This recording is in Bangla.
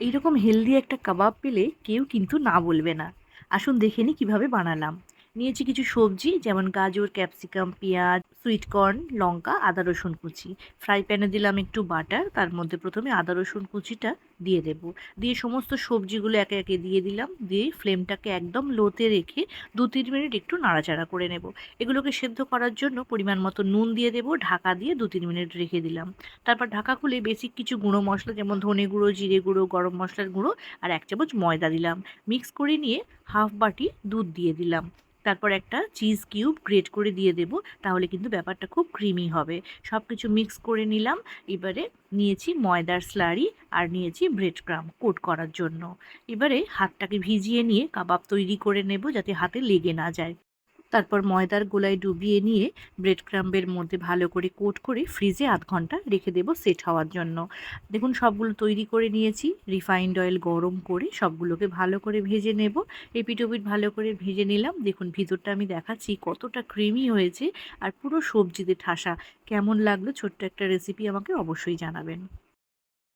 এইরকম হেলদি একটা কাবাব পেলে কেউ কিন্তু না বলবে না। আসুন দেখে নিই কীভাবে বানালাম। নিয়েছি কিছু সবজি যেমন গাজর, ক্যাপসিকাম, পেঁয়াজ, সুইট কর্ন, লঙ্কা, আদা রসুন কুচি। ফ্রাই প্যানে দিলাম একটু বাটার, তার মধ্যে প্রথমে আদা রসুন কুচিটা দিয়ে দেব। দিয়ে সমস্ত সবজিগুলো একে একে দিয়ে দিলাম, দিয়ে ফ্লেমটাকে একদম লোতে রেখে 2-3 মিনিট একটু নাড়াচাড়া করে নেব। এগুলোকে সেদ্ধ করার জন্য পরিমাণ মতো নুন দিয়ে দেব, ঢাকা দিয়ে 2-3 মিনিট রেখে দিলাম। তারপর ঢাকা খুলে বেসিক কিছু গুঁড়ো মশলা যেমন ধনে গুঁড়ো, জিরে গুঁড়ো, গরম মশলার গুঁড়ো আর 1 চামচ ময়দা দিলাম। মিক্স করে নিয়ে হাফ বাটি দুধ দিয়ে দিলাম। তারপর একটা চিজ কিউব গ্রেট করে দিয়ে দেব, তাহলে কিন্তু ব্যাপারটা খুব ক্রিমি হবে। সব কিছু মিক্স করে নিলাম। এবারে নিয়েছি ময়দার স্লারি আর নিয়েছি ব্রেড ক্রাম্ব কোট করার জন্য। এবারে হাতটাকে ভিজিয়ে নিয়ে কাবাব তৈরি করে নেব যাতে হাতে লেগে না যায়। তারপর ময়দার গোলায় ডুবিয়ে নিয়ে ব্রেড ক্রাম্বের মধ্যে ভালো করে কোট করে ফ্রিজে আধ ঘন্টা রেখে দেবো সেট হওয়ার জন্য। দেখুন সবগুলো তৈরি করে নিয়েছি। রিফাইন্ড অয়েল গরম করে সবগুলোকে ভালো করে ভেজে নেব। এপিঠ ওপিঠ ভালো করে ভেজে নিলাম। দেখুন ভিতরটা আমি দেখাচ্ছি কতটা ক্রিমি হয়েছে আর পুরো সবজিতে ঠাসা। কেমন লাগলো ছোট্ট একটা রেসিপি আমাকে অবশ্যই জানাবেন।